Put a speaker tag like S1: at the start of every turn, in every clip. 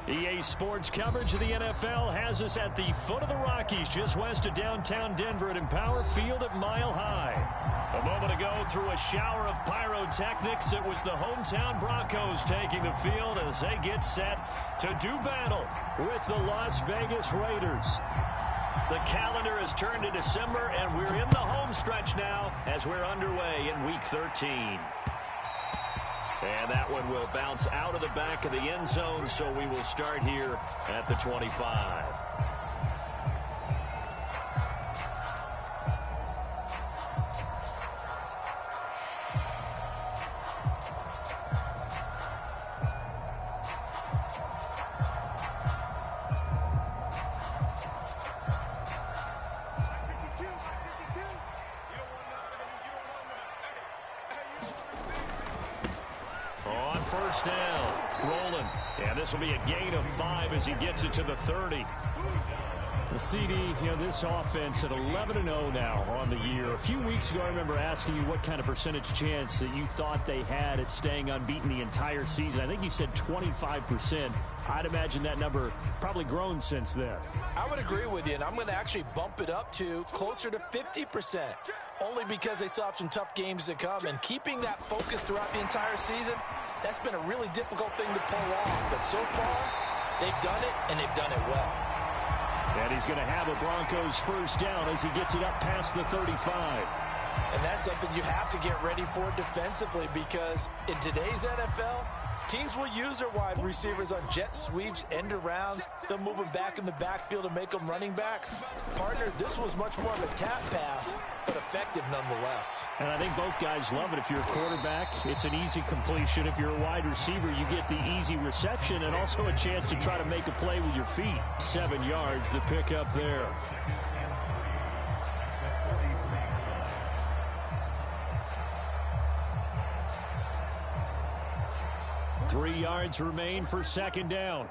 S1: EA Sports coverage of the NFL has us at the foot of the Rockies, just west of downtown Denver at Empower Field at Mile High. A moment ago, through a shower of pyrotechnics, it was the hometown Broncos taking the field as they get set to do battle with the Las Vegas Raiders. The calendar has turned to December, and we're in the home stretch now as we're underway in week 13. And that one will bounce out of the back of the end zone, so we will start here at the 25. First down, rolling, and this will be a gain of 5 as he gets it to the 30. The CD, this offense at 11-0 now on the year. A few weeks ago, I remember asking you what kind of percentage chance that you thought they had at staying unbeaten the entire season. I think you said 25%. I'd imagine that number probably grown since then.
S2: I would agree with you, and I'm going to actually bump it up to closer to 50%, only because they still have some tough games to come, and keeping that focus throughout the entire season, that's been a really difficult thing to pull off. But so far, they've done it, and they've done it well.
S1: And he's going to have a Broncos first down as he gets it up past the 35.
S2: And that's something you have to get ready for defensively, because in today's NFL, teams will use their wide receivers on jet sweeps, end arounds. They'll move them back in the backfield and make them running backs. Partner, this was much more of a tap pass, but effective nonetheless.
S1: And I think both guys love it. If you're a quarterback, it's an easy completion. If you're a wide receiver, you get the easy reception and also a chance to try to make a play with your feet. 7 yards, the pickup there. Three yards remain for second down.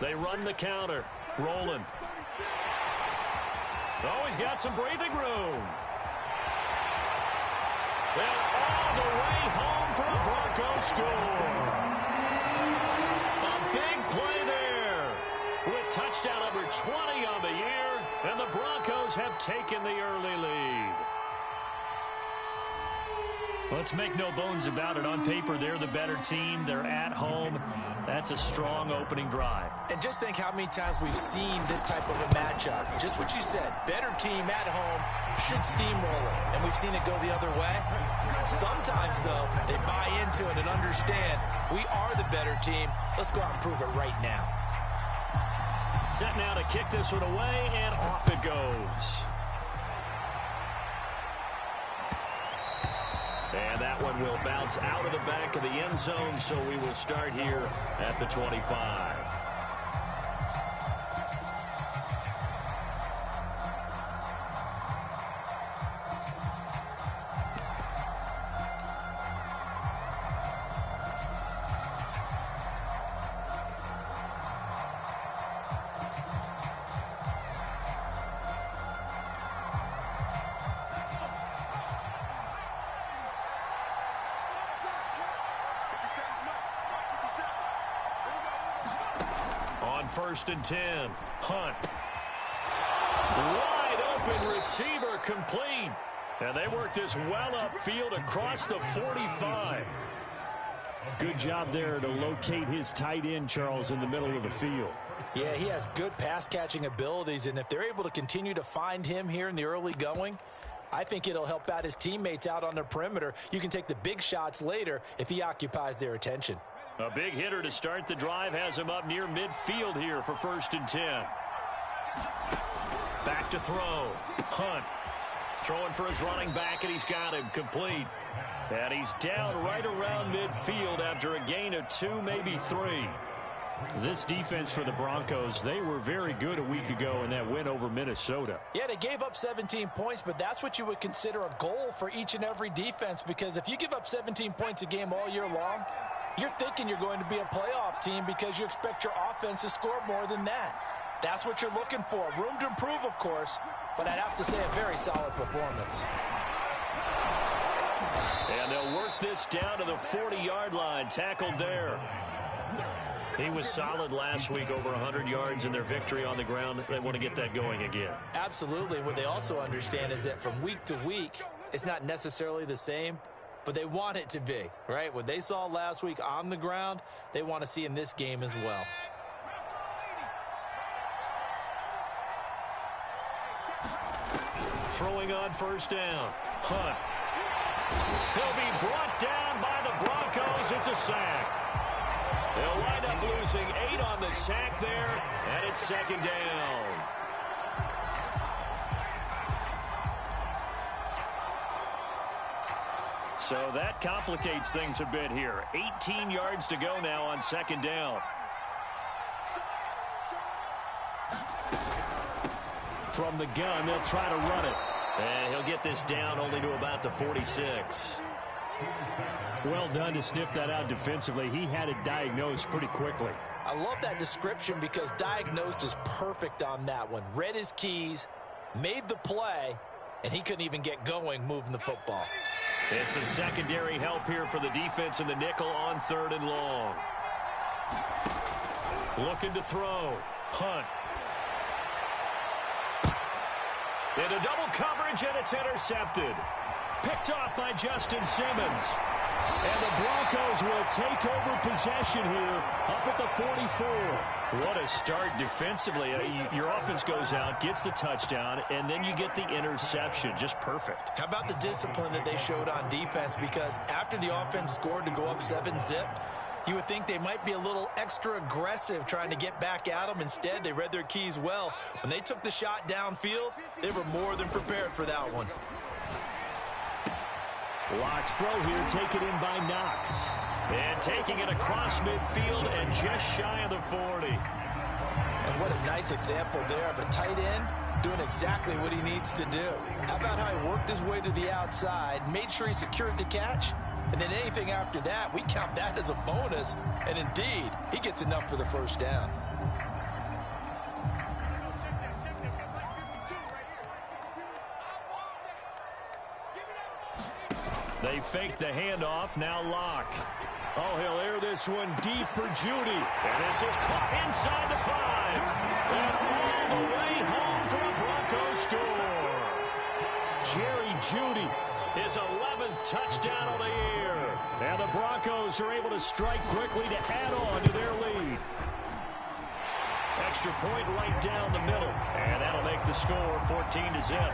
S1: They run the counter. Rolling. Oh, he's got some breathing room. They're all the way home for a Broncos score. A big play there with touchdown number 20 on the year. And the Broncos have taken the early lead. Let's make no bones about it. On paper, they're the better team. They're at home. That's a strong opening drive.
S2: And just think how many times we've seen this type of a matchup. Just what you said. Better team at home should steamroll it. And we've seen it go the other way. Sometimes, though, they buy into it and understand we are the better team. Let's go out and prove it right now.
S1: Set now to kick this one away, and off it goes. And that one will bounce out of the back of the end zone, so we will start here at the 25. First and 10. Hunt. Wide open receiver complete. And they work this well upfield across the 45. Good job there to locate his tight end, Charles, in the middle of the field.
S2: Yeah, he has good pass-catching abilities, and if they're able to continue to find him here in the early going, I think it'll help out his teammates out on the perimeter. You can take the big shots later if he occupies their attention.
S1: A big hitter to start the drive has him up near midfield here for first and 10. Back to throw. Hunt. Throwing for his running back, and he's got him complete. And he's down right around midfield after a gain of 2, maybe 3. This defense for the Broncos, they were very good a week ago in that win over Minnesota.
S2: Yeah, they gave up 17 points, but that's what you would consider a goal for each and every defense, because if you give up 17 points a game all year long, you're thinking you're going to be a playoff team because you expect your offense to score more than that. That's what you're looking for. Room to improve, of course, but I'd have to say a very solid performance.
S1: And they'll work this down to the 40-yard line. Tackled there. He was solid last week, over 100 yards in their victory on the ground. They want to get that going again.
S2: Absolutely. What they also understand is that from week to week, it's not necessarily the same, but they want it to be, right? What they saw last week on the ground, they want to see in this game as well.
S1: Throwing on first down. Hunt. He'll be brought down by the Broncos. It's a sack. They'll wind up losing 8 on the sack there, and it's second down. So that complicates things a bit here. 18 yards to go now on second down. From the gun, they'll try to run it. And he'll get this down only to about the 46.
S3: Well done to sniff that out defensively. He had it diagnosed pretty quickly.
S2: I love that description because diagnosed is perfect on that one. Read his keys, made the play, and he couldn't even get going moving the football.
S1: And some secondary help here for the defense in the nickel on 3rd and long. Looking to throw. Hunt. Into double coverage, and it's intercepted. Picked off by Justin Simmons. And the Broncos will take over possession here up at the 44. What a start defensively. Your offense goes out, gets the touchdown, and then you get the interception. Just perfect.
S2: How about the discipline that they showed on defense? Because after the offense scored to go up 7-zip, you would think they might be a little extra aggressive trying to get back at them. Instead, they read their keys well. When they took the shot downfield, they were more than prepared for that one.
S1: Locke's throw here taken in by Knox. And taking it across midfield and just shy of the 40.
S2: And what a nice example there of a tight end doing exactly what he needs to do. How about how he worked his way to the outside, made sure he secured the catch, and then anything after that, we count that as a bonus. And indeed, he gets enough for the first down.
S1: They fake the handoff. Now Locke. Oh, he'll air this one deep for Judy. And this is caught inside the 5. And all the way home for a Broncos score. Jerry Judy, his 11th touchdown of the year. And the Broncos are able to strike quickly to add on to their lead. Extra point right down the middle. And that'll make the score 14-zip.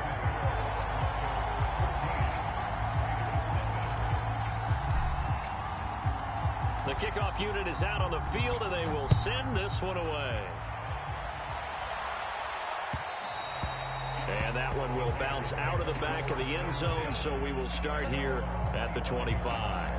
S1: The kickoff unit is out on the field, and they will send this one away. And that one will bounce out of the back of the end zone, so we will start here at the 25.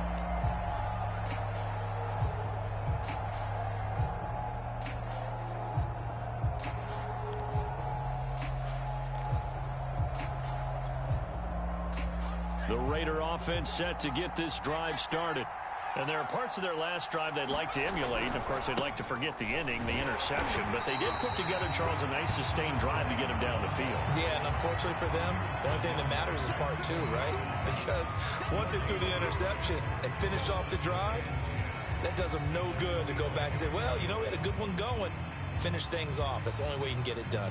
S1: The Raider offense set to get this drive started. And there are parts of their last drive they'd like to emulate. Of course, they'd like to forget the ending, the interception. But they did put together, Charles, a nice sustained drive to get him down the field.
S2: Yeah, and unfortunately for them, the only thing that matters is part 2, right? Because once they threw the interception and finished off the drive, that does them no good to go back and say, well, you know, we had a good one going. Finish things off. That's the only way you can get it done.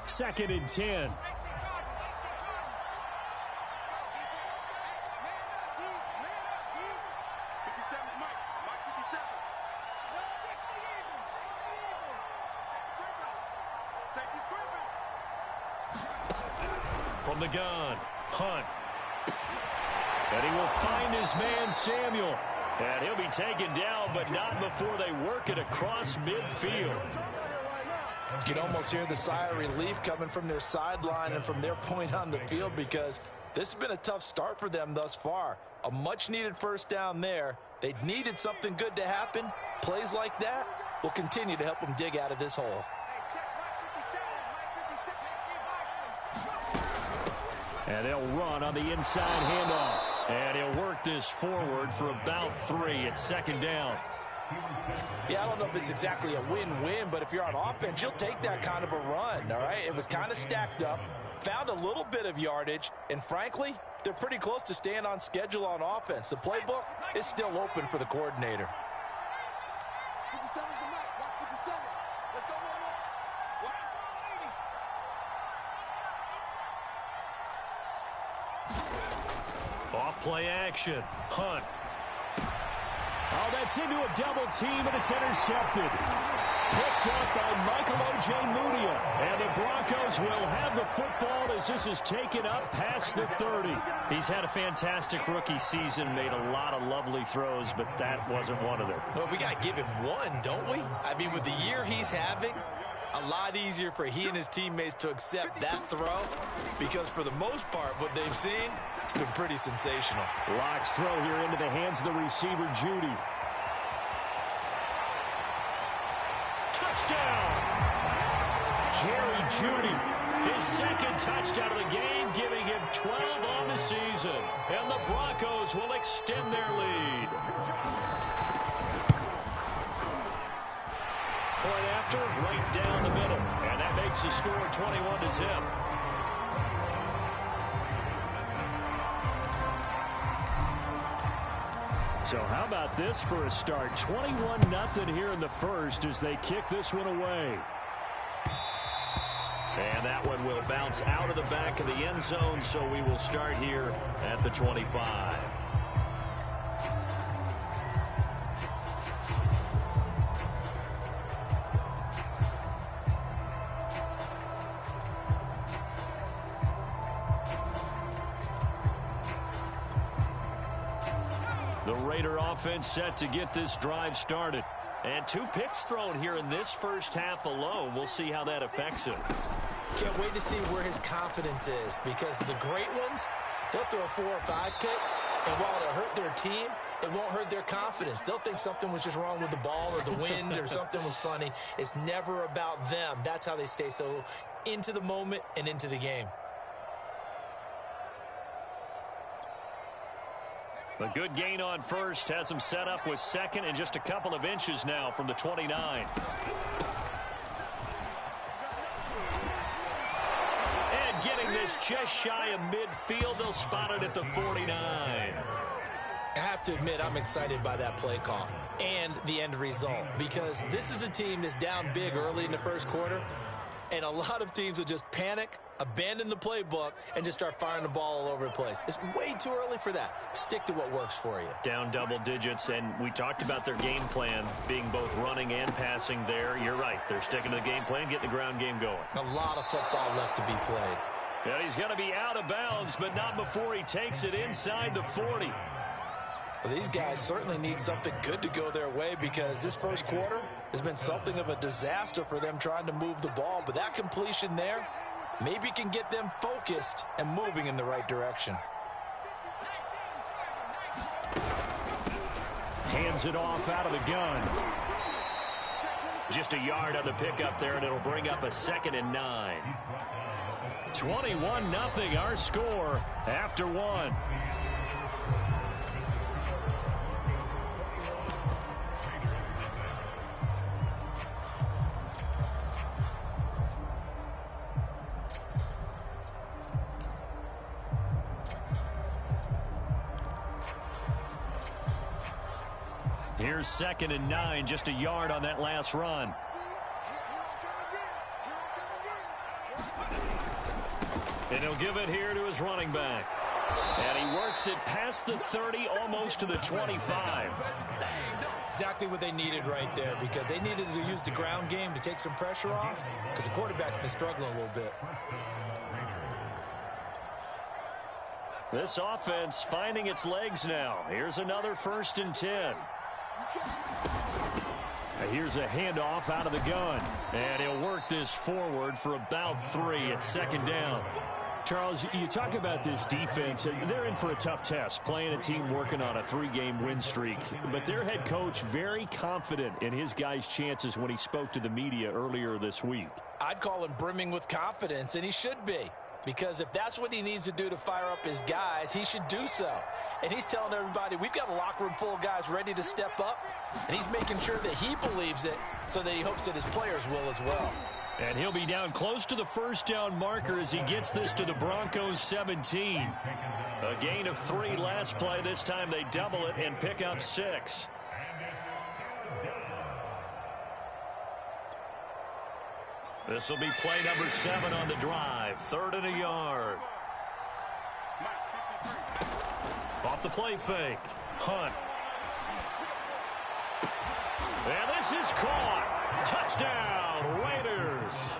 S3: Second and 10.
S1: From the gun, Hunt. And he will find his man, Samuel. And he'll be taken down, but not before they work it across midfield.
S2: You can almost hear the sigh of relief coming from their sideline and from their point on the field, because this has been a tough start for them thus far. A much-needed first down there. They needed something good to happen. Plays like that will continue to help them dig out of this hole.
S3: And they'll run on the inside handoff.
S1: And he'll work this forward for about 3. It's second down.
S2: Yeah, I don't know if it's exactly a win-win, but if you're on offense, you'll take that kind of a run, all right? It was kind of stacked up, found a little bit of yardage, and frankly, they're pretty close to staying on schedule on offense. The playbook is still open for the coordinator.
S1: Off-play action. Hunt.
S3: Oh, that's into a double team, and it's intercepted. Picked up by Michael O.J. Mudia. And the Broncos will have the football as this is taken up past the 30.
S1: He's had a fantastic rookie season, made a lot of lovely throws, but that wasn't one of them.
S2: Well, we got to give him one, don't we? I mean, with the year he's having, a lot easier for he and his teammates to accept that throw because for the most part, what they've seen, it's been pretty sensational.
S3: Locks throw here into the hands of the receiver, Judy.
S1: Touchdown! Jerry Judy, his second touchdown of the game, giving him 12 on the season. And the Broncos will extend their lead. Point after, right down the middle. And that makes the score 21-0.
S3: So how about this for a start? 21-0 here in the first as they kick this one away.
S1: And that one will bounce out of the back of the end zone, so we will start here at the 25. The Raider offense set to get this drive started. And 2 picks thrown here in this first half alone. We'll see how that affects him.
S2: Can't wait to see where his confidence is because the great ones, they'll throw 4 or 5 picks, and while it'll hurt their team, it won't hurt their confidence. They'll think something was just wrong with the ball or the wind or something was funny. It's never about them. That's how they stay so into the moment and into the game.
S1: A good gain on first has him set up with second and just a couple of inches now from the 29. And getting this just shy of midfield, they'll spot it at the 49.
S2: I have to admit, I'm excited by that play call and the end result because this is a team that's down big early in the first quarter, and a lot of teams will just panic, abandon the playbook, and just start firing the ball all over the place. It's way too early for that. Stick to what works for you.
S1: Down double digits, and we talked about their game plan being both running and passing there. You're right. They're sticking to the game plan, getting the ground game going.
S2: A lot of football left to be played.
S1: And he's going to be out of bounds, but not before he takes it inside the 40.
S2: Well, these guys certainly need something good to go their way because this first quarter has been something of a disaster for them trying to move the ball. But that completion there maybe can get them focused and moving in the right direction.
S3: Hands it off out of the gun.
S1: Just a yard on the pickup there, and it'll bring up a 2nd and 9. 21-0 our score after 1. Here's 2nd and 9, just a yard on that last run. And he'll give it here to his running back. And he works it past the 30, almost to the 25.
S2: Exactly what they needed right there because they needed to use the ground game to take some pressure off because the quarterback's been struggling a little bit.
S1: This offense finding its legs now. Here's another 1st and 10.
S3: Here's a handoff out of the gun.
S1: And he'll work this forward for about 3 at 2nd down.
S3: Charles, you talk about this defense. They're in for a tough test, playing a team working on a 3-game win streak. But their head coach very confident in his guys' chances when he spoke to the media earlier this week.
S2: I'd call him brimming with confidence, and he should be. because if that's what he needs to do to fire up his guys, he should do so. And he's telling everybody, we've got a locker room full of guys ready to step up, and he's making sure that he believes it so that he hopes that his players will as well.
S1: And he'll be down close to the first down marker as he gets this to the Broncos 17. A gain of 3 last play. This time they double it and pick up 6. This will be play number 7 on the drive. 3rd and a yard. Off the play fake. Hunt. And this is caught. Touchdown, Raiders.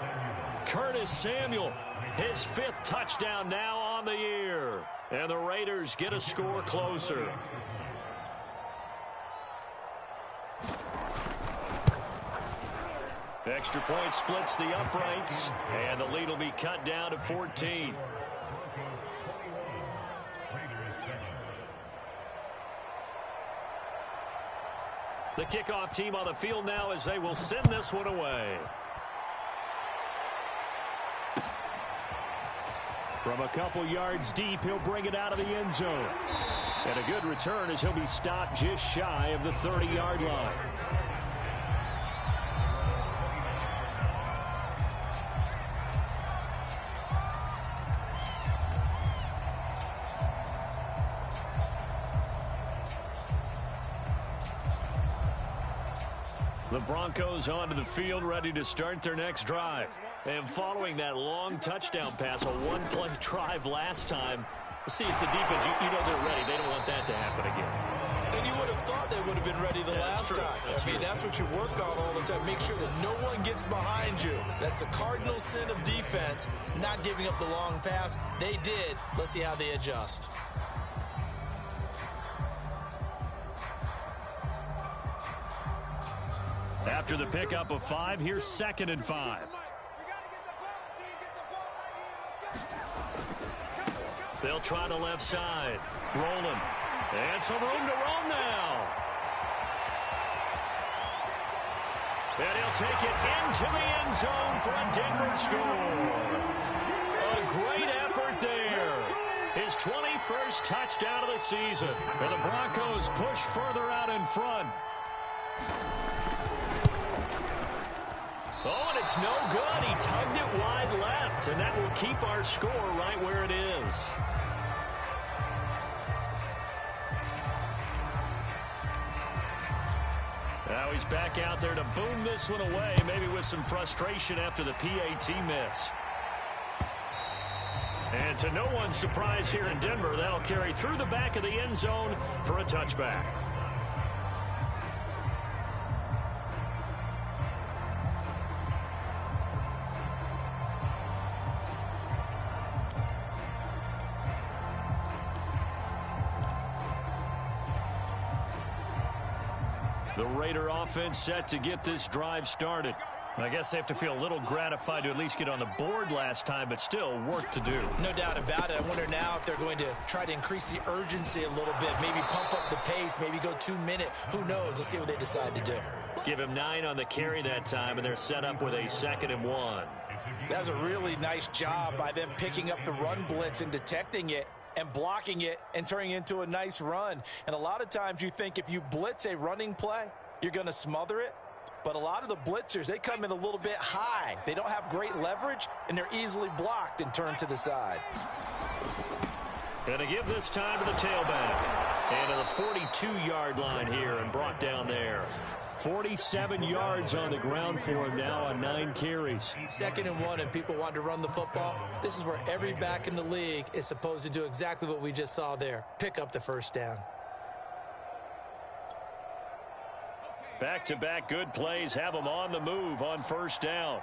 S1: Curtis Samuel, his 5th touchdown now on the year. And the Raiders get a score closer. Extra point splits the uprights, and the lead will be cut down to 14. The kickoff team on the field now as they will send this one away.
S3: From a couple yards deep, he'll bring it out of the end zone. And a good return as he'll be stopped just shy of the 30-yard line.
S1: The Broncos onto the field, ready to start their next drive. And following that long touchdown pass, a one-play drive last time, see if the defense, you know they're ready. They don't want that to happen again.
S2: And you would have thought they would have been ready the last time. That's what you work on all the time. Make sure that no one gets behind you. That's the cardinal sin of defense, not giving up the long pass. They did. Let's see how they adjust.
S1: After the pickup of 5, here's 2nd and 5. They'll try the left side. Rolling. And some room to roam now. And he'll take it into the end zone for a Denver score. A great effort there. His 21st touchdown of the season. And the Broncos push further out in front. Oh, and it's no good. He tugged it wide left, and that will keep our score right where it is. Now he's back out there to boom this one away, maybe with some frustration after the PAT miss. And to no one's surprise here in Denver, that'll carry through the back of the end zone for a touchback. The Raider offense set to get this drive started. I guess they have to feel a little gratified to at least get on the board last time, but still work to do.
S2: No doubt about it. I wonder now if they're going to try to increase the urgency a little bit, maybe pump up the pace, maybe go 2-minute. Who knows? Let's see what they decide to do.
S1: Give him 9 on the carry that time, and they're set up with a 2nd and 1.
S2: That was a really nice job by them picking up the run blitz and detecting it and blocking it and turning it into a nice run. And a lot of times you think if you blitz a running play, you're going to smother it. But a lot of the blitzers, they come in a little bit high. They don't have great leverage, and they're easily blocked and turned to the side.
S1: Going to give this time to the tailback. And to the 42-yard line here and brought down there. 47 yards on the ground for him now on 9 carries.
S2: 2nd and 1, and people want to run the football. This is where every back in the league is supposed to do exactly what we just saw there. Pick up the first down.
S1: Back-to-back good plays have him on the move on first down.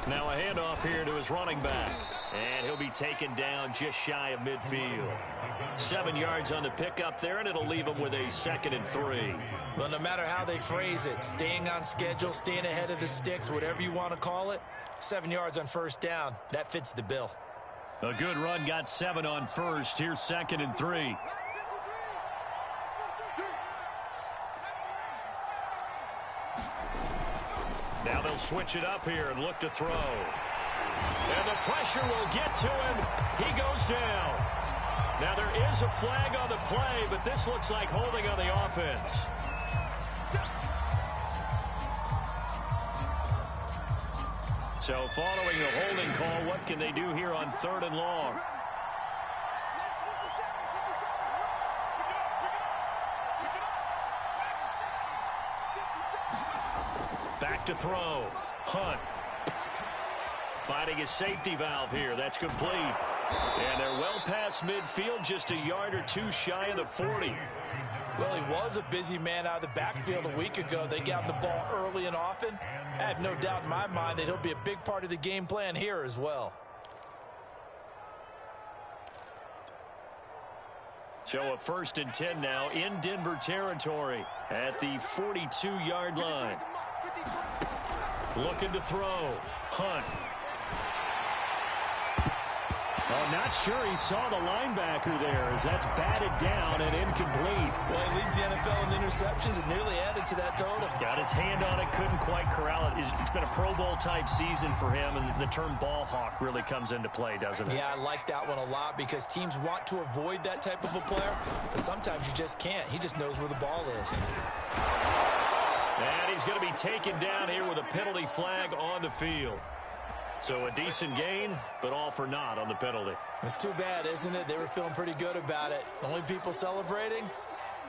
S1: Now a handoff here to his running back. And he'll be taken down just shy of midfield. 7 yards on the pickup there, and it'll leave him with a 2nd and 3.
S2: Well, no matter how they phrase it, staying on schedule, staying ahead of the sticks, whatever you want to call it, 7 yards on first down, that fits the bill.
S1: A good run got 7 on first. Here's 2nd and 3. Now they'll switch it up here and look to throw. And the pressure will get to him. He goes down. Now there is a flag on the play, but this looks like holding on the offense. So following the holding call, what can they do here on 3rd and long? Back to throw. Hunt. Finding his safety valve here. That's complete. And they're well past midfield, just a yard or two shy of the 40.
S2: Well, he was a busy man out of the backfield a week ago. They got him the ball early and often. I have no doubt in my mind that he'll be a big part of the game plan here as well.
S1: So a 1st and 10 now in Denver territory at the 42-yard line. Looking to throw. Hunt.
S3: Oh, not sure he saw the linebacker there as that's batted down and incomplete.
S2: Well, he leads the NFL in interceptions and nearly added to that total.
S1: Got his hand on it, couldn't quite corral it. It's been a Pro Bowl type season for him, and the term ball hawk really comes into play, doesn't it?
S2: Yeah, I like that one a lot because teams want to avoid that type of a player, but sometimes you just can't. He just knows where the ball is.
S1: And he's going to be taken down here with a penalty flag on the field. So a decent gain, but all for naught on the penalty.
S2: It's too bad, isn't it? They were feeling pretty good about it. The only people celebrating,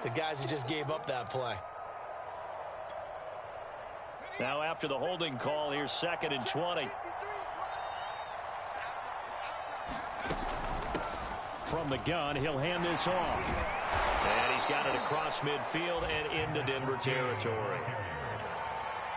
S2: the guys who just gave up that play.
S1: Now after the holding call, here's 2nd and 20.
S3: From the gun, he'll hand this off.
S1: And he's got it across midfield and into Denver territory.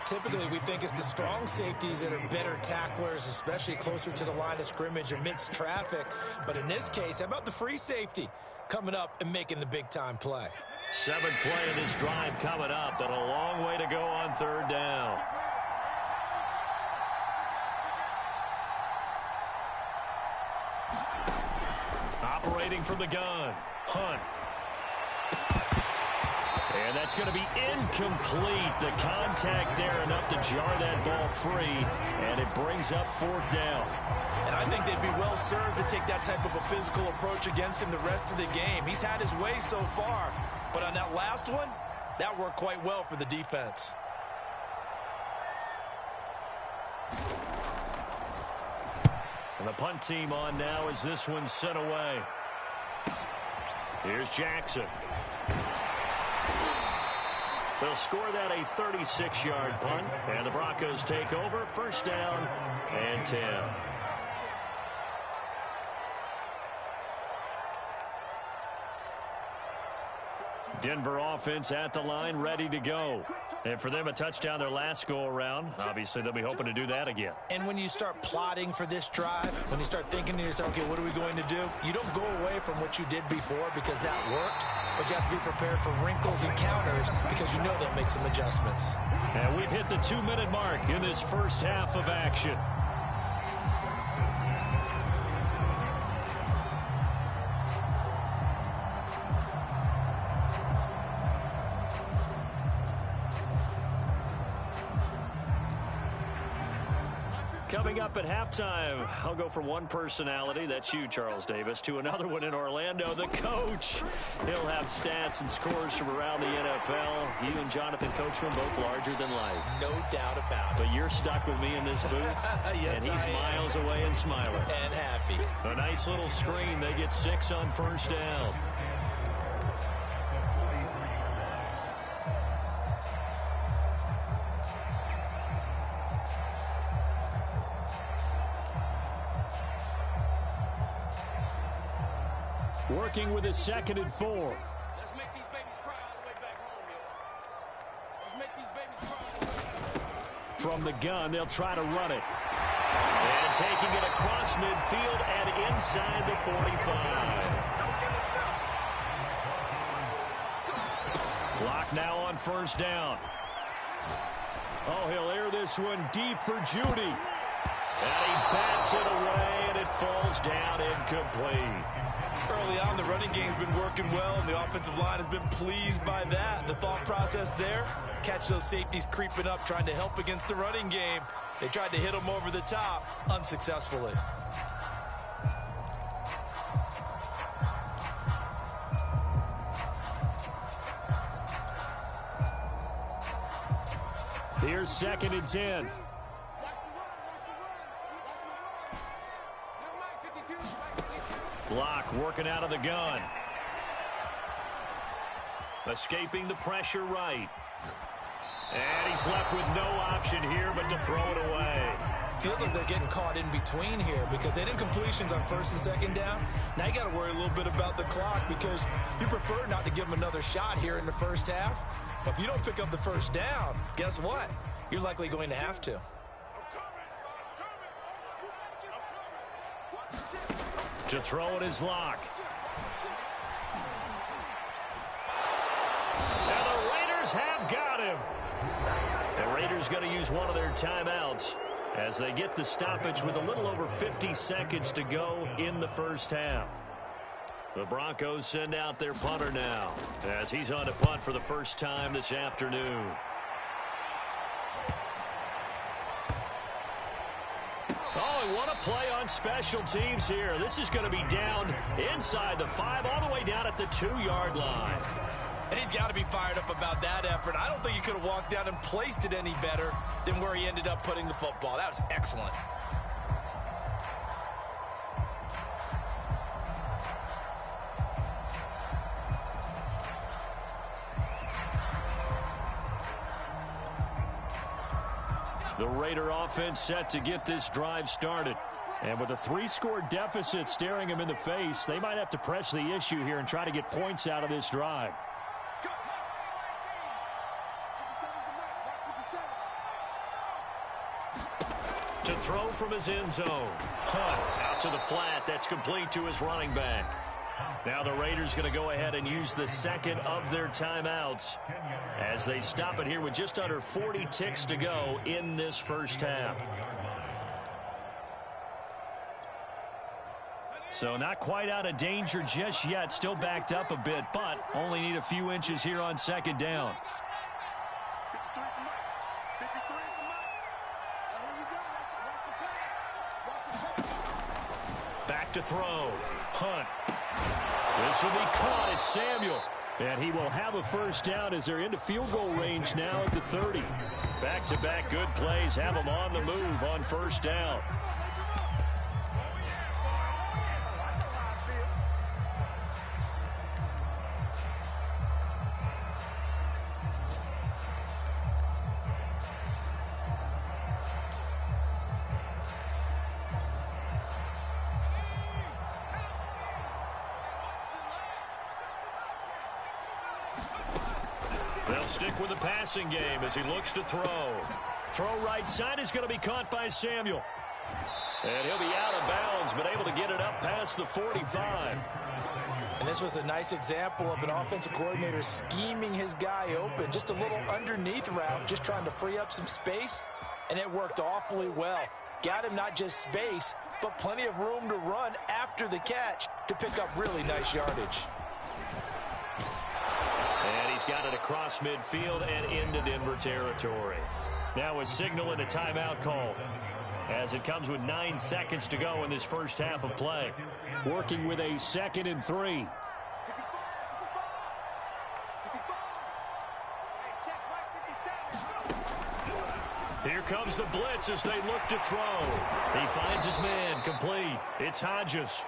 S2: Typically, we think it's the strong safeties that are better tacklers, especially closer to the line of scrimmage amidst traffic. But in this case, how about the free safety coming up and making the big-time play?
S1: 7th play of this drive coming up, but a long way to go on 3rd down. Operating from the gun. Hunt. And that's going to be incomplete. The contact there enough to jar that ball free, and it brings up 4th down.
S2: And I think they'd be well served to take that type of a physical approach against him the rest of the game. He's had his way so far, but on that last one, that worked quite well for the defense.
S1: And the punt team on now as this one's sent away. Here's Jackson. They'll score that a 36-yard punt, and the Broncos take over. 1st down and 10. Denver offense at the line, ready to go. And for them, a touchdown their last go-around. Obviously, they'll be hoping to do that again.
S2: And when you start plotting for this drive, when you start thinking to yourself, okay, what are we going to do? You don't go away from what you did before because that worked, but you have to be prepared for wrinkles and counters because you know they'll make some adjustments.
S1: And we've hit the 2-minute mark in this first half of action. Coming up at halftime, I'll go from one personality, that's you, Charles Davis, to another one in Orlando, the coach. He'll have stats and scores from around the NFL. You and Jonathan Coachman both larger than life.
S2: No doubt about it.
S1: But you're stuck with me in this booth,
S2: yes,
S1: and he's miles away and smiling.
S2: And happy.
S1: A nice little screen. They get 6 on 1st down.
S3: Working with a 2nd and 4.
S4: Let's make these babies cry all the way back home, yo. Let's make these babies cry.
S3: From the gun, they'll try to run it.
S1: And taking it across midfield and inside the 45. Clock now on 1st down.
S3: Oh, he'll air this one deep for Judy.
S1: And he bats it away, and it falls down incomplete.
S2: Early on, the running game's been working well, and the offensive line has been pleased by that. The thought process there, catch those safeties creeping up, trying to help against the running game. They tried to hit him over the top unsuccessfully.
S3: Here's 2nd and 10.
S1: Block working out of the gun. Escaping the pressure right. And he's left with no option here but to throw it away.
S2: Feels like they're getting caught in between here because they did completions on 1st and 2nd down. Now you got to worry a little bit about the clock because you prefer not to give them another shot here in the first half. But if you don't pick up the 1st down, guess what? You're likely going to have to.
S1: To throw it is Locke. And the Raiders have got him. The Raiders going to use one of their timeouts as they get the stoppage with a little over 50 seconds to go in the first half. The Broncos send out their punter now as he's on to punt for the first time this afternoon. Oh, and what a play on special teams here. This is going to be down inside the 5 all the way down at the 2-yard line.
S2: And he's got to be fired up about that effort. I don't think he could have walked down and placed it any better than where he ended up putting the football. That was excellent.
S3: The Raider offense set to get this drive started. And with a 3-score deficit staring him in the face, they might have to press the issue here and try to get points out of this drive.
S1: To throw from his end zone. Hunt out to the flat. That's complete to his running back. Now the Raiders going to go ahead and use the 2nd of their timeouts as they stop it here with just under 40 ticks to go in this first half.
S3: So not quite out of danger just yet. Still backed up a bit, but only need a few inches here on 2nd down.
S1: Back to throw. Hunt.
S3: This will be caught. It's Samuel. And he will have a first down as they're into field goal range now at the 30.
S1: Back-to-back good plays have them on the move on first down. They'll stick with the passing game as he looks to throw. Throw right side is going to be caught by Samuel. And he'll be out of bounds, but able to get it up past the 45.
S2: And this was a nice example of an offensive coordinator scheming his guy open. Just a little underneath route, just trying to free up some space, and it worked awfully well. Got him not just space, but plenty of room to run after the catch to pick up really nice yardage.
S1: And he's got it across midfield and into Denver territory. Now a signal and a timeout call as it comes with 9 seconds to go in this first half of play.
S3: Working with a 2nd and 3.
S1: Here comes the blitz as they look to throw. He finds his man complete. It's Hodges.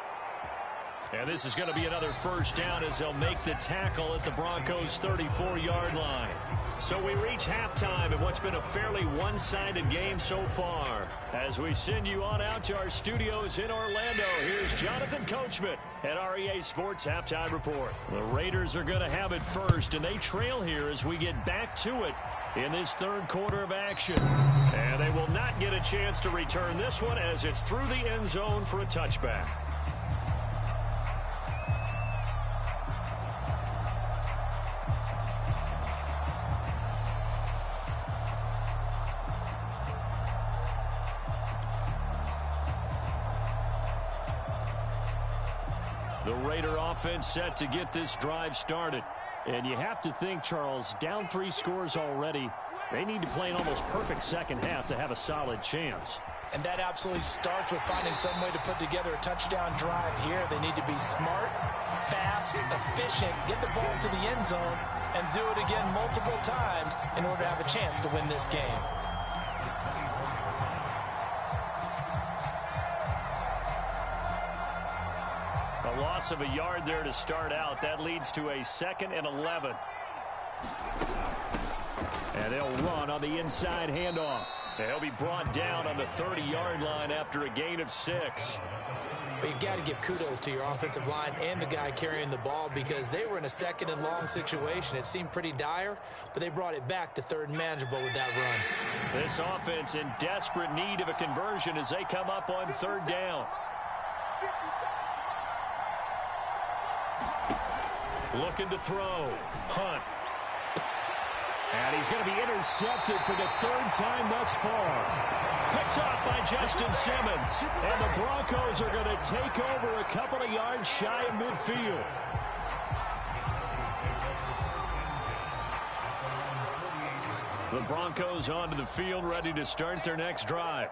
S1: And this is going to be another first down as they'll make the tackle at the Broncos' 34-yard line. So we reach halftime in what's been a fairly one-sided game so far. As we send you on out to our studios in Orlando, here's Jonathan Coachman at REA Sports Halftime Report. The Raiders are going to have it first, and they trail here as we get back to it in this third quarter of action. And they will not get a chance to return this one as it's through the end zone for a touchback. The Raider offense set to get this drive started.
S3: And you have to think, Charles, down 3 scores already. They need to play an almost perfect second half to have a solid chance.
S2: And that absolutely starts with finding some way to put together a touchdown drive here. They need to be smart, fast, efficient, get the ball to the end zone, and do it again multiple times in order to have a chance to win this game.
S1: A loss of a yard there to start out. That leads to a 2nd and 11.
S3: And they'll run on the inside handoff.
S1: They'll be brought down on the 30-yard line after a gain of 6.
S2: But you got to give kudos to your offensive line and the guy carrying the ball because they were in a 2nd and long situation. It seemed pretty dire, but they brought it back to 3rd and manageable with that run.
S1: This offense in desperate need of a conversion as they come up on 3rd down. Looking to throw. Hunt.
S3: And he's going to be intercepted for the 3rd time thus far.
S1: Picked off by Justin Simmons.
S3: And the Broncos are going to take over a couple of yards shy of midfield.
S1: The Broncos onto the field, ready to start their next drive.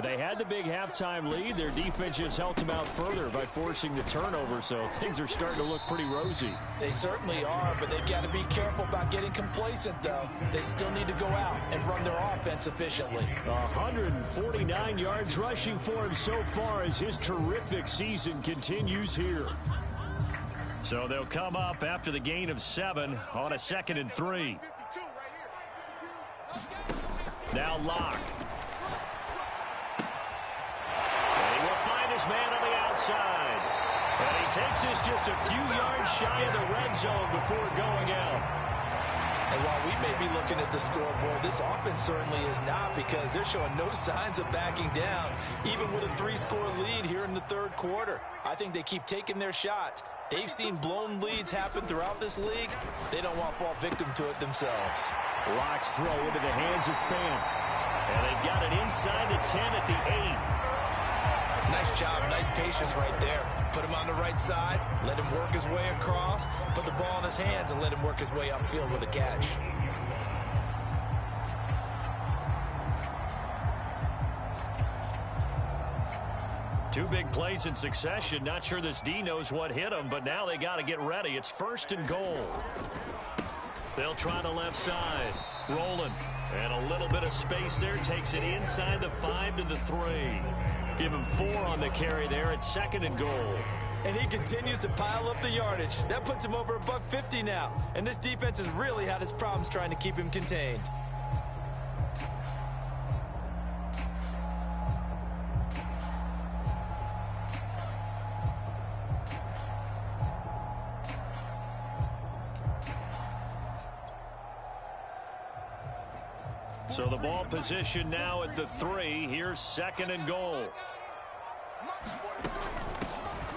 S3: They had the big halftime lead. Their defense just helped them out further by forcing the turnover, so things are starting to look pretty rosy.
S2: They certainly are, but they've got to be careful about getting complacent, though. They still need to go out and run their offense efficiently.
S3: 149 yards rushing for him so far as his terrific season continues here.
S1: So they'll come up after the gain of 7 on a 2nd and 3. Now Locke. Man on the outside. And he takes this just a few yards shy of the red zone before going out.
S2: And while we may be looking at the scoreboard, this offense certainly is not because they're showing no signs of backing down, even with a 3-score lead here in the 3rd quarter. I think they keep taking their shots. They've seen blown leads happen throughout this league. They don't want to fall victim to it themselves.
S3: Locke's throw into the hands of Fan.
S1: And they've got it inside the 10 at the 8.
S2: Nice job, nice patience right there. Put him on the right side, let him work his way across, put the ball in his hands, and let him work his way upfield with a catch.
S1: Two big plays in succession. Not sure this D knows what hit him, but now they got to get ready. It's 1st and goal. They'll try the left side. Rolling. And a little bit of space there. Takes it inside the 5 to the 3. Give him 4 on the carry there at 2nd and goal.
S2: And he continues to pile up the yardage. That puts him over $150 now. And this defense has really had its problems trying to keep him contained.
S1: So the ball position now at the 3. Here's 2nd and goal.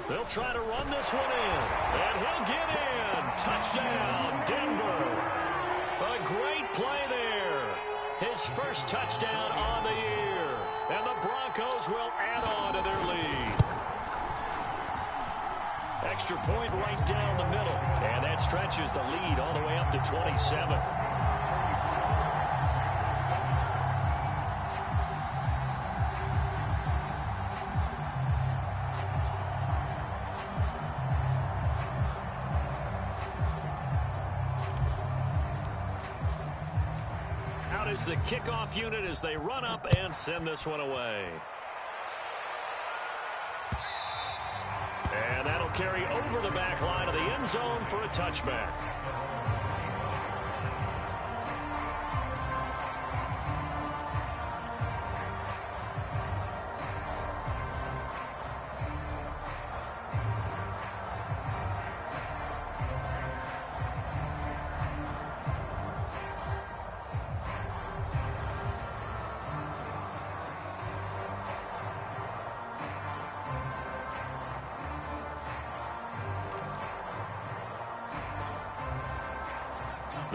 S1: They'll try to run this one in. And he'll get in. Touchdown, Denver. A great play there. His first touchdown on the year. And the Broncos will add on to their lead. Extra point right down the middle. And that stretches the lead all the way up to 27. Is the kickoff unit as they run up and send this one away. And that'll carry over the back line of the end zone for a touchback.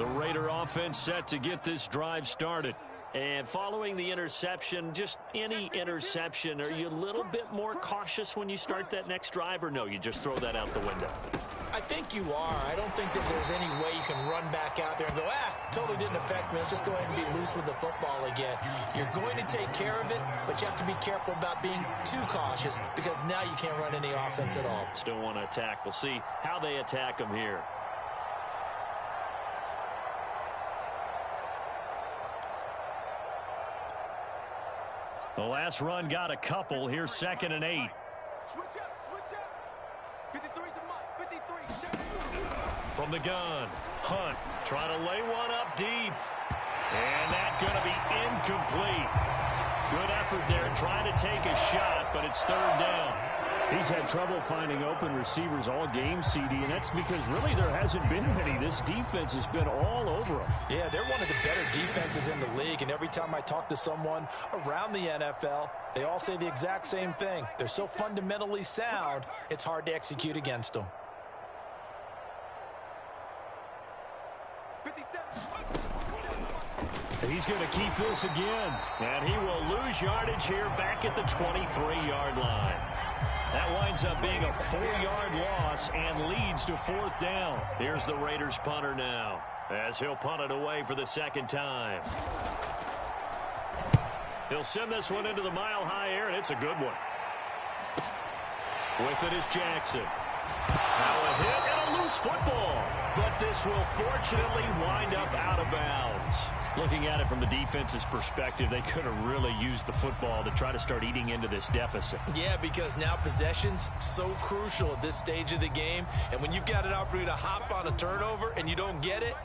S1: The Raider offense set to get this drive started. And following the interception, just any interception, are you a little bit more cautious when you start that next drive, or no, you just throw that out the window?
S2: I think you are. I don't think that there's any way you can run back out there and go, totally didn't affect me. Let's just go ahead and be loose with the football again. You're going to take care of it, but you have to be careful about being too cautious because now you can't run any offense at all.
S1: Still want to attack. We'll see how they attack them here. The last run got a couple. Here's 2nd and 8.
S4: Switch up. 53's the mark. 53.
S1: From the gun, Hunt trying to lay one up deep. And that's going to be incomplete. Good effort there trying to take a shot, but it's 3rd down.
S3: He's had trouble finding open receivers all game, CD, and that's because really there hasn't been many. This defense has been all over him.
S2: Yeah, they're one of the better defenses in the league, and every time I talk to someone around the NFL, they all say the exact same thing. They're so fundamentally sound, it's hard to execute against them.
S4: 57.
S3: He's going to keep this again.
S1: And he will lose yardage here back at the 23-yard line. That winds up being a 4-yard loss and leads to 4th down. Here's the Raiders punter now as he'll punt it away for the 2nd time. He'll send this one into the mile-high air, and it's a good one. With it is Jackson. Now a hit and a loose football. But this will fortunately wind up out of bounds. Looking at it from the defense's perspective, they could have really used the football to try to start eating into this deficit.
S2: Yeah, because now possession's so crucial at this stage of the game. And when you've got an opportunity to hop on a turnover and you don't get it,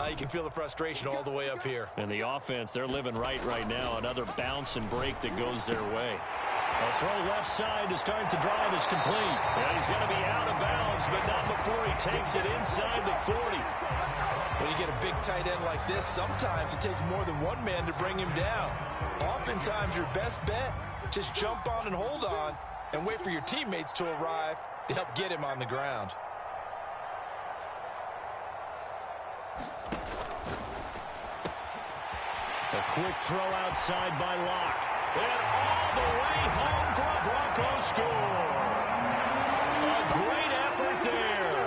S2: you can feel the frustration all the way up here.
S1: And the offense, they're living right now. Another bounce and break that goes their way. A throw left side to start the drive is complete. Yeah, he's going to be out of bounds, but not before he takes it inside the 40.
S2: When you get a big tight end like this, sometimes it takes more than one man to bring him down. Oftentimes, your best bet, just jump on and hold on and wait for your teammates to arrive to help get him on the ground.
S1: A quick throw outside by Locke. And all the way home for a Broncos score. A great effort there.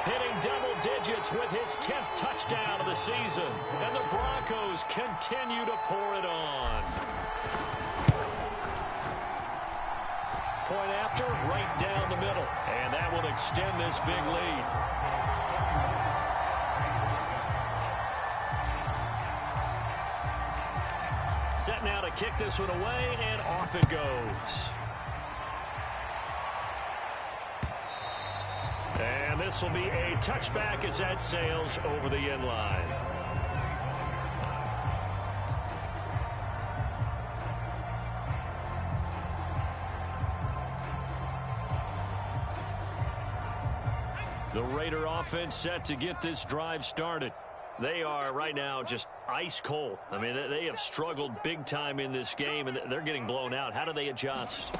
S1: Hitting double digits with his 10th touchdown of the season. And the Broncos continue to pour it on. Point after, right down the middle. And that will extend this big lead. Set now to kick this one away, and off it goes. And this will be a touchback as that sails over the end line. The Raider offense set to get this drive started. They are right now just ice cold. I mean, they have struggled big time in this game, and they're getting blown out. How do they adjust?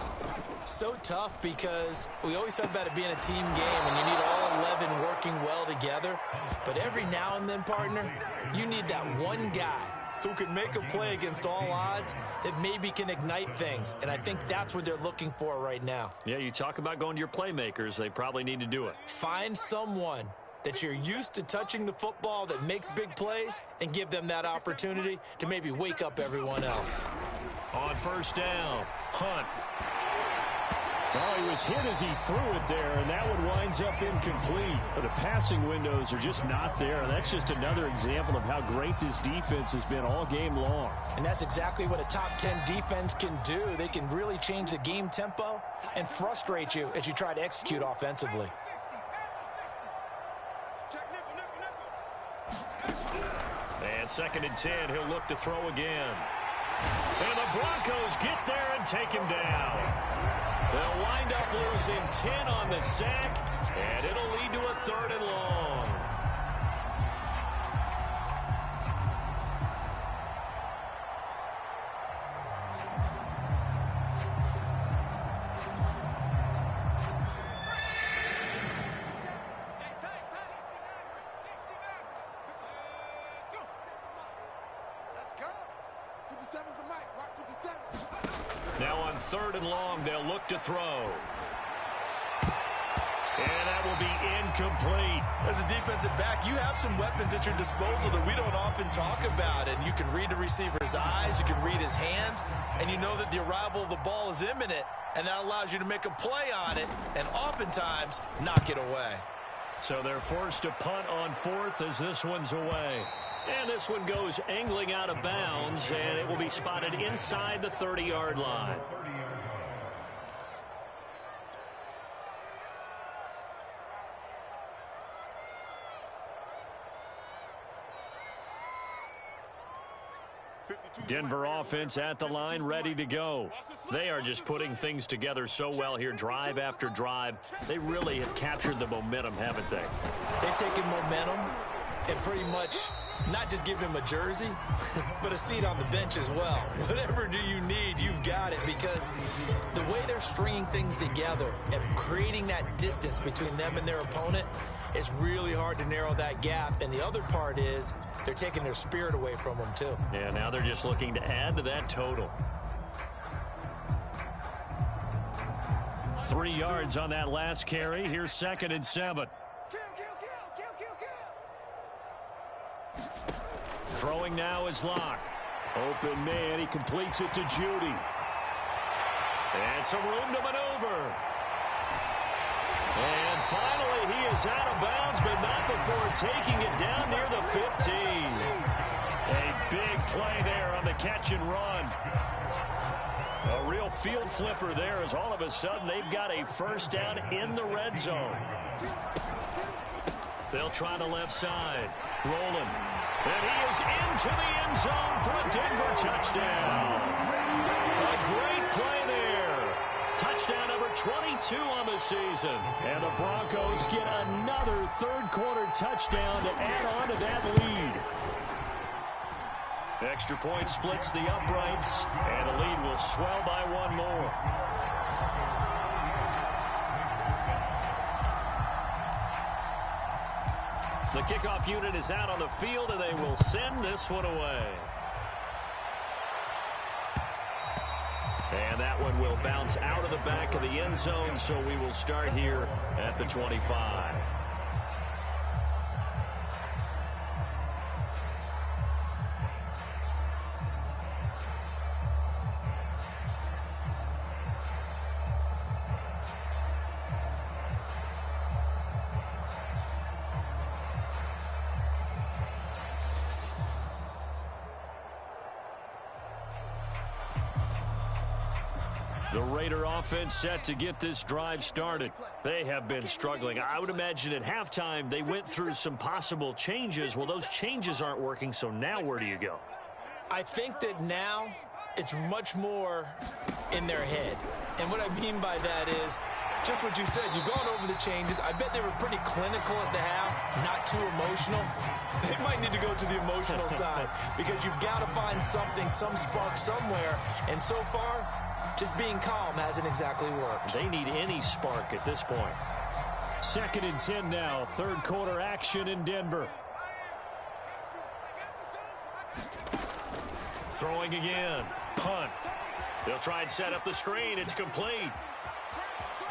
S2: So tough because we always talk about it being a team game, and you need all 11 working well together. But every now and then, partner, you need that one guy who can make a play against all odds that maybe can ignite things. And I think that's what they're looking for right now.
S1: Yeah, you talk about going to your playmakers. They probably need to do it.
S2: Find someone that you're used to touching the football that makes big plays and give them that opportunity to maybe wake up everyone else.
S1: On first down, Hunt.
S3: Well, he was hit as he threw it there, and that one winds up incomplete. But the passing windows are just not there. And that's just another example of how great this defense has been all game long.
S2: And that's exactly what a top 10 defense can do. They can really change the game tempo and frustrate you as you try to execute offensively.
S1: And 2nd and 10, he'll look to throw again. And the Broncos get there and take him down. They'll wind up losing 10 on the sack, and it'll lead to a 3rd and long. Now on 3rd and long, they'll look to throw. And that will be incomplete.
S2: As a defensive back, you have some weapons at your disposal that we don't often talk about. And you can read the receiver's eyes, you can read his hands, and you know that the arrival of the ball is imminent. And that allows you to make a play on it and oftentimes knock it away.
S1: So they're forced to punt on 4th as this one's away. And this one goes angling out of bounds, and it will be spotted inside the 30-yard line. Denver offense at the line, ready to go. They are just putting things together so well here, drive after drive. They really have captured the momentum, haven't they?
S2: They've taken momentum and pretty much not just give him a jersey, but a seat on the bench as well. Whatever do you need, you've got it, because the way they're stringing things together and creating that distance between them and their opponent, it's really hard to narrow that gap. And the other part is they're taking their spirit away from them, too.
S1: Yeah, now they're just looking to add to that total. 3 yards on that last carry. Here's 2nd and 7. Throwing now is Locke.
S3: Open man, he completes it to Judy.
S1: And some room to maneuver. And finally, he is out of bounds, but not before taking it down near the 15. A big play there on the catch and run. A real field flipper there, as all of a sudden they've got a first down in the red zone. They'll try the left side. Rolling. And he is into the end zone for a Denver touchdown. A great play there. Touchdown number 22 on the season.
S3: And the Broncos get another third-quarter touchdown to add on to that lead.
S1: Extra point splits the uprights, and the lead will swell by one more. The kickoff unit is out on the field, and they will send this one away. And that one will bounce out of the back of the end zone, so we will start here at the 25. The Raider offense set to get this drive started. They have been struggling. I would imagine at halftime they went through some possible changes. Well, those changes aren't working, so now where do you go?
S2: I think that now it's much more in their head. And what I mean by that is just what you said. You've gone over the changes. I bet they were pretty clinical at the half, not too emotional. They might need to go to the emotional side because you've got to find something, some spark somewhere. And so far, just being calm hasn't exactly worked.
S1: They need any spark at this point.
S3: 2nd and 10 now. Third quarter action in Denver.
S1: Throwing again. Punt. They'll try and set up the screen. It's complete.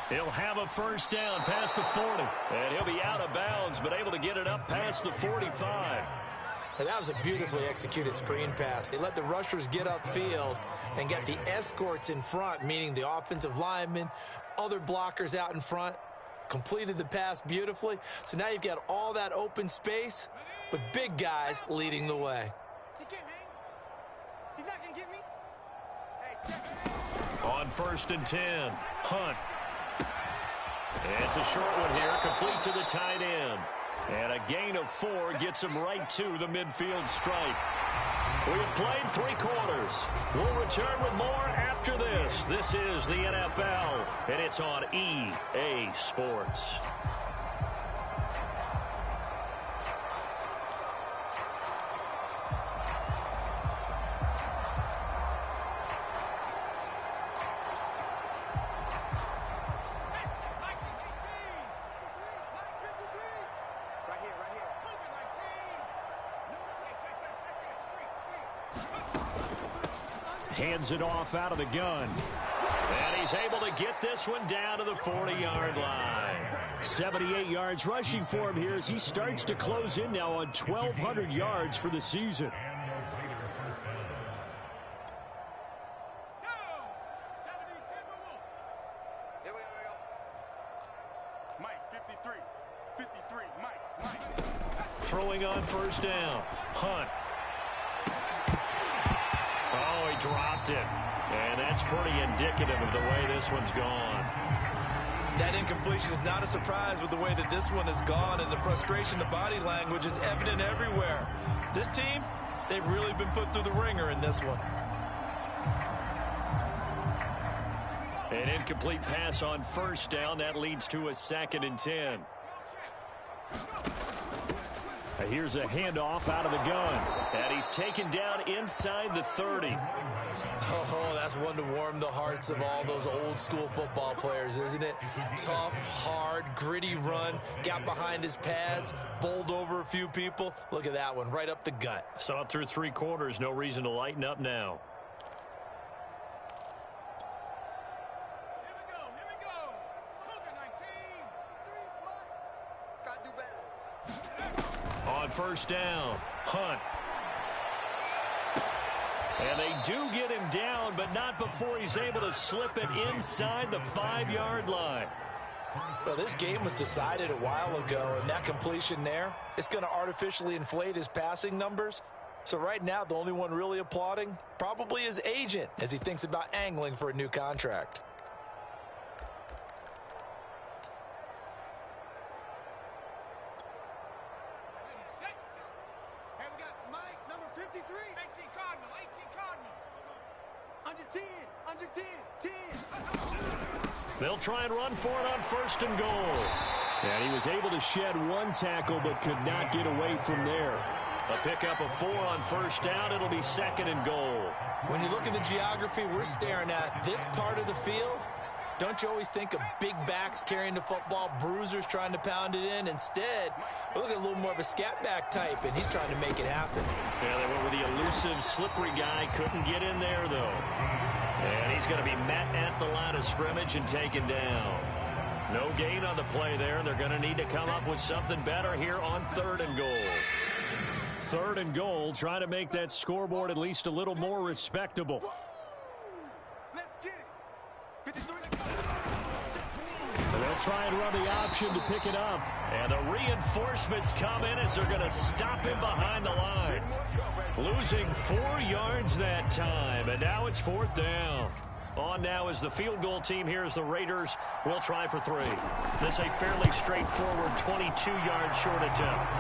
S1: He'll have a first down past the 40. And he'll be out of bounds, but able to get it up past the 45.
S2: And that was a beautifully executed screen pass. They let the rushers get upfield and get the escorts in front, meaning the offensive linemen, other blockers out in front, completed the pass beautifully. So now you've got all that open space with big guys leading the way.
S4: He can't hang. He's not going to get me.
S1: On 1st and 10, Hunt. It's a short one here, complete to the tight end. And a gain of 4 gets him right to the midfield stripe. We have played 3 quarters. We'll return with more after this. This is the NFL, and it's on EA Sports.
S3: Hands it off out of the gun.
S1: And he's able to get this one down to the 40-yard line.
S3: 78 yards rushing for him here as he starts to close in now on 1,200 yards for the season.
S1: Throwing on first down. Hunt. Oh, he dropped it. And that's pretty indicative of the way this one's gone.
S2: That incompletion is not a surprise with the way that this one has gone, and the frustration, the body language is evident everywhere. This team, they've really been put through the ringer in this one.
S1: An incomplete pass on first down. That leads to a 2nd and 10.
S3: Here's a handoff out of the gun.
S1: And he's taken down inside the 30.
S2: Oh, that's one to warm the hearts of all those old school football players, isn't it? Tough, hard, gritty run, got behind his pads, bowled over a few people. Look at that one, right up the gut.
S1: Saw it through 3 quarters, no reason to lighten up now.
S4: Here we go. Cougar 19. Gotta do better.
S1: On first down, Hunt. And they do get him down, but not before he's able to slip it inside the 5-yard line.
S2: Well, this game was decided a while ago, and that completion there, it's going to artificially inflate his passing numbers. So right now, the only one really applauding probably his agent as he thinks about angling for a new contract.
S1: They'll try and run for it on 1st and goal.
S3: And he was able to shed 1 tackle but could not get away from there.
S1: A pickup of 4 on first down. It'll be 2nd and goal.
S2: When you look at the geography we're staring at, this part of the field, don't you always think of big backs carrying the football, bruisers trying to pound it in? Instead, look at a little more of a scat back type, and he's trying to make it happen.
S1: Yeah, they went with the elusive, slippery guy. Couldn't get in there, though. And he's going to be met at the line of scrimmage and taken down. No gain on the play there. They're going to need to come up with something better here on 3rd and goal.
S3: 3rd and goal, trying to make that scoreboard at least a little more respectable.
S4: Let's get it. 53.
S3: They'll try and run the option to pick it up.
S1: And the reinforcements come in as they're going to stop him behind the line. Losing 4 yards that time, and now it's 4th down. On now is the field goal team. Here's the Raiders. We'll try for 3. This a fairly straightforward 22-yard short attempt.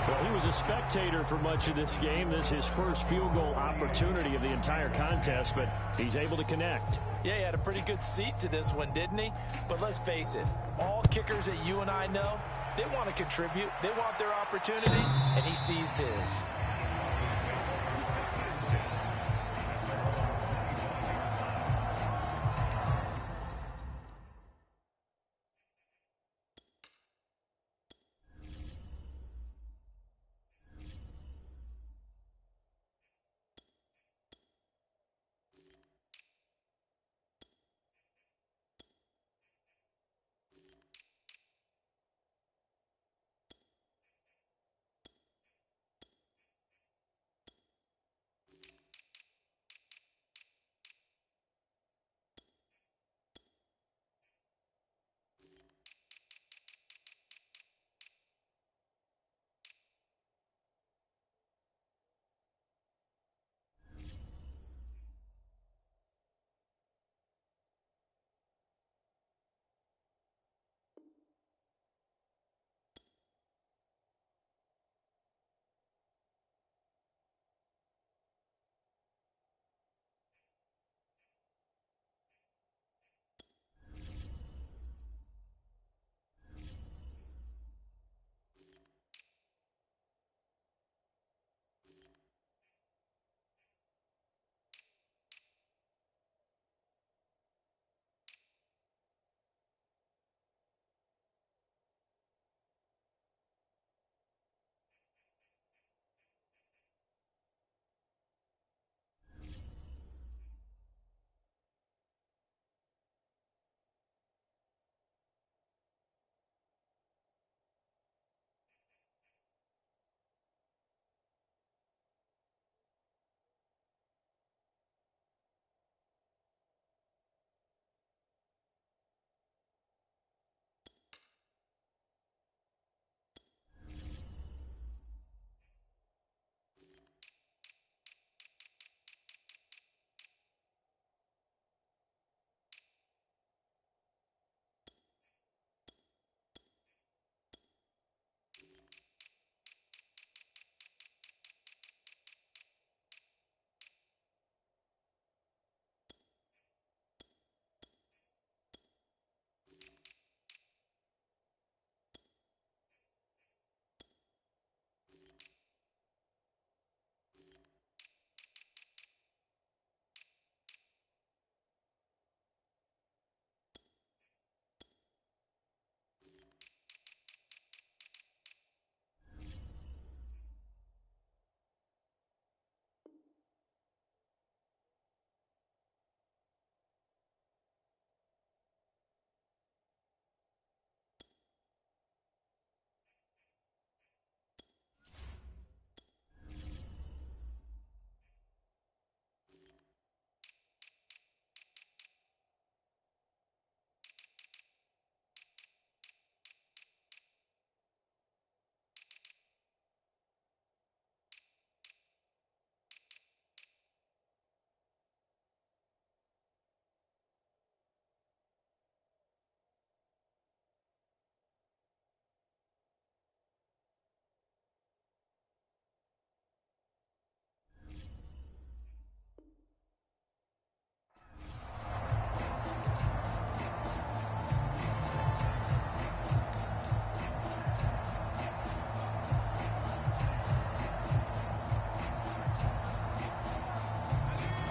S3: Well, he was a spectator for much of this game. This is his first field goal opportunity of the entire contest, but he's able to connect.
S2: Yeah, he had a pretty good seat to this one, didn't he? But let's face it, all kickers that you and I know, they want to contribute. They want their opportunity, and he seized his.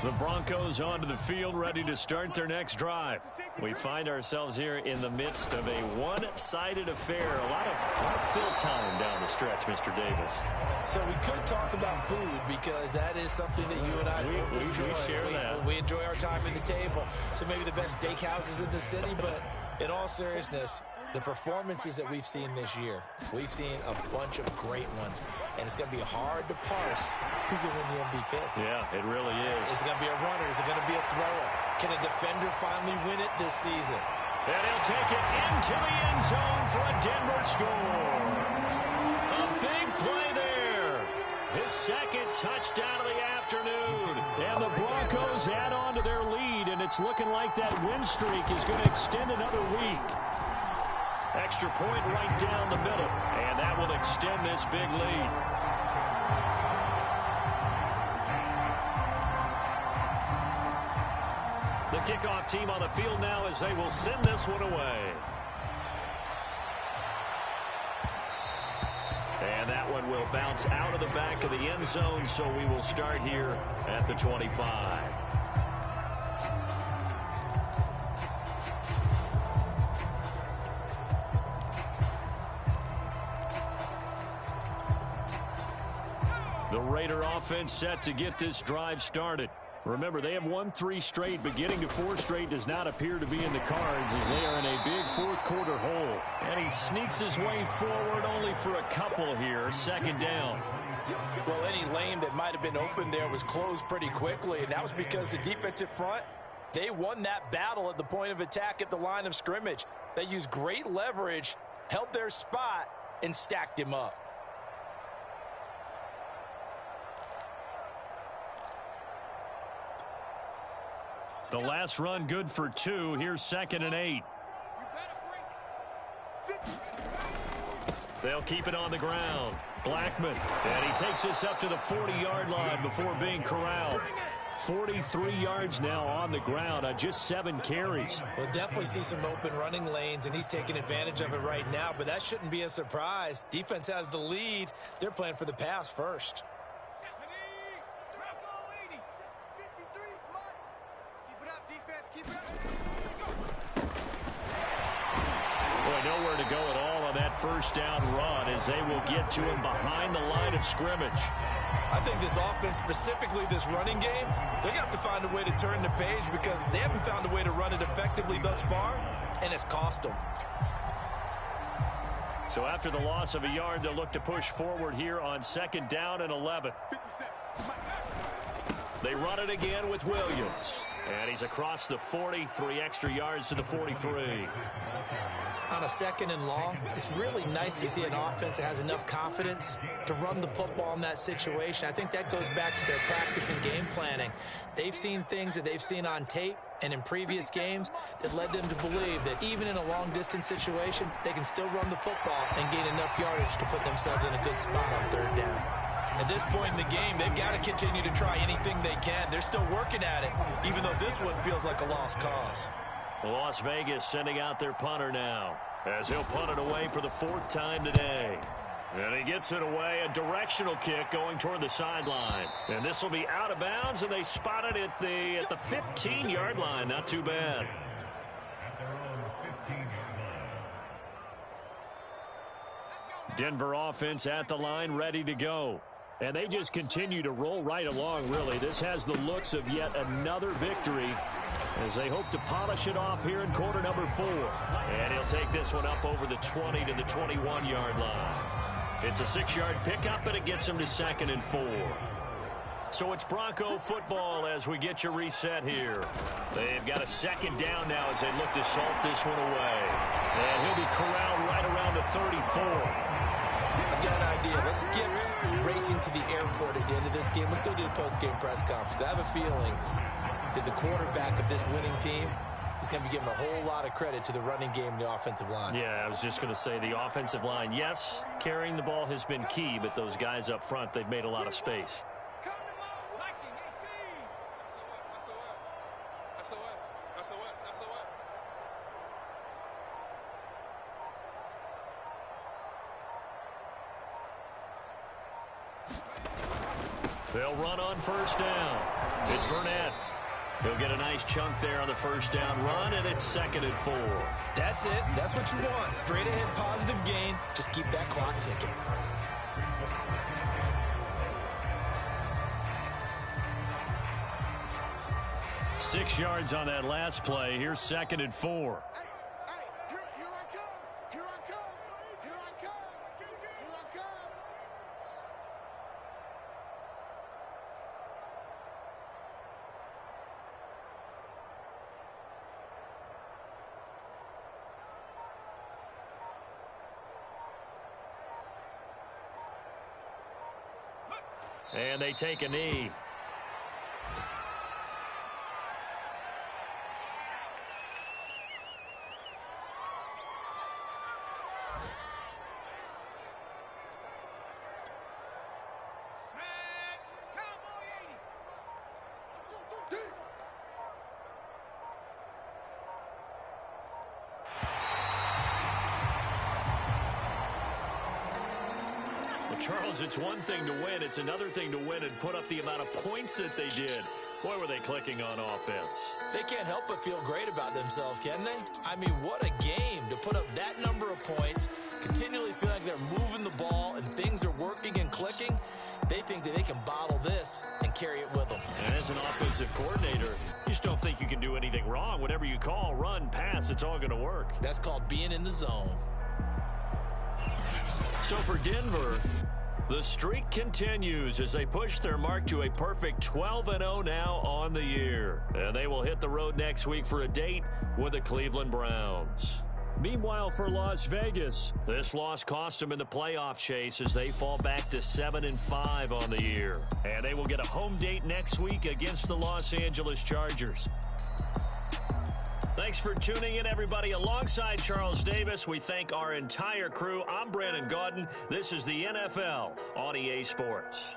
S1: The Broncos onto the field, ready to start their next drive. We find ourselves here in the midst of a one-sided affair. A lot of fill time down the stretch, Mr. Davis.
S2: So we could talk about food because that is something that you and I enjoy.
S1: We share that.
S2: We enjoy our time at the table. So maybe the best steakhouses in the city, but in all seriousness, the performances that we've seen this year, we've seen a bunch of great ones, and it's going to be hard to parse who's going to win the MVP.
S1: Yeah, it really is.
S2: Is it going to be a runner? Is it going to be a thrower? Can a defender finally win it this season?
S1: And he'll take it into the end zone for a Denver score. A big play there. His second touchdown of the afternoon. And the Broncos add on to their lead, and it's looking like that win streak is going to extend another week. Extra point right down the middle, and that will extend this big lead. The kickoff team on the field now as they will send this one away. And that one will bounce out of the back of the end zone, so we will start here at the 25. The Raider offense set to get this drive started. Remember, they have won 3 straight, but getting to 4 straight does not appear to be in the cards as they are in a big fourth-quarter hole. And he sneaks his way forward only for a couple here, second down.
S2: Well, any lane that might have been open there was closed pretty quickly, and that was because the defensive front, they won that battle at the point of attack at the line of scrimmage. They used great leverage, held their spot, and stacked him up.
S1: The last run good for 2. Here's 2nd and 8. They'll keep it on the ground. Blackman, and he takes this up to the 40-yard line before being corralled. 43 yards now on the ground on just 7 carries.
S2: We'll definitely see some open running lanes, and he's taking advantage of it right now, but that shouldn't be a surprise. Defense has the lead. They're playing for the pass first.
S1: Boy, nowhere to go at all on that first down run as they will get to him behind the line of scrimmage.
S2: I think this offense, specifically this running game, they're going to have to find a way to turn the page because they haven't found a way to run it effectively thus far, and it's cost them.
S1: So after the loss of a yard, they'll look to push forward here on 2nd down and 11. They run it again with Williams. And he's across the 40, 3 extra yards to the 43.
S2: On a 2nd and long, it's really nice to see an offense that has enough confidence to run the football in that situation. I think that goes back to their practice and game planning. They've seen things that they've seen on tape and in previous games that led them to believe that even in a long-distance situation, they can still run the football and gain enough yardage to put themselves in a good spot on 3rd down. At this point in the game, they've got to continue to try anything they can. They're still working at it, even though this one feels like a lost cause.
S1: Las Vegas sending out their punter now as he'll punt it away for the 4th time today. And he gets it away, a directional kick going toward the sideline. And this will be out of bounds, and they spot it at the 15-yard line. Not too bad. Denver offense at the line, ready to go. And they just continue to roll right along, really. This has the looks of yet another victory as they hope to polish it off here in quarter number 4. And he'll take this one up over the 20 to the 21-yard line. It's a 6-yard pickup, and it gets him to 2nd and 4. So it's Bronco football as we get you reset here. They've got a 2nd down now as they look to salt this one away. And he'll be corralled right around the 34.
S2: I've got an idea. Let's skip racing to the airport at the end of this game. Let's go to the post-game press conference. I have a feeling that the quarterback of this winning team is going to be giving a whole lot of credit to the running game and the offensive line.
S1: Yeah, I was just going to say the offensive line. Yes, carrying the ball has been key, but those guys up front, they've made a lot of space. They'll run on first down. It's Burnett. He'll get a nice chunk there on the first down run, and it's 2nd and 4.
S2: That's it. That's what you want. Straight ahead positive gain. Just keep that clock ticking.
S1: Six yards on that last play. Here's 2nd and 4. And they take a knee. Charles, it's one thing to win. It's another thing to win and put up the amount of points that they did. Boy, were they clicking on offense.
S2: They can't help but feel great about themselves, can they? I mean, what a game to put up that number of points, continually feel like they're moving the ball and things are working and clicking. They think that they can bottle this and carry it with them.
S1: And as an offensive coordinator, you just don't think you can do anything wrong. Whatever you call, run, pass, it's all going to work.
S2: That's called being in the zone.
S1: So for Denver, the streak continues as they push their mark to a perfect 12-0 now on the year. And they will hit the road next week for a date with the Cleveland Browns.
S3: Meanwhile, for Las Vegas,
S1: this loss cost them in the playoff chase as they fall back to 7-5 on the year. And they will get a home date next week against the Los Angeles Chargers. Thanks for tuning in, everybody. Alongside Charles Davis, we thank our entire crew. I'm Brandon Gaudin. This is the NFL on EA Sports.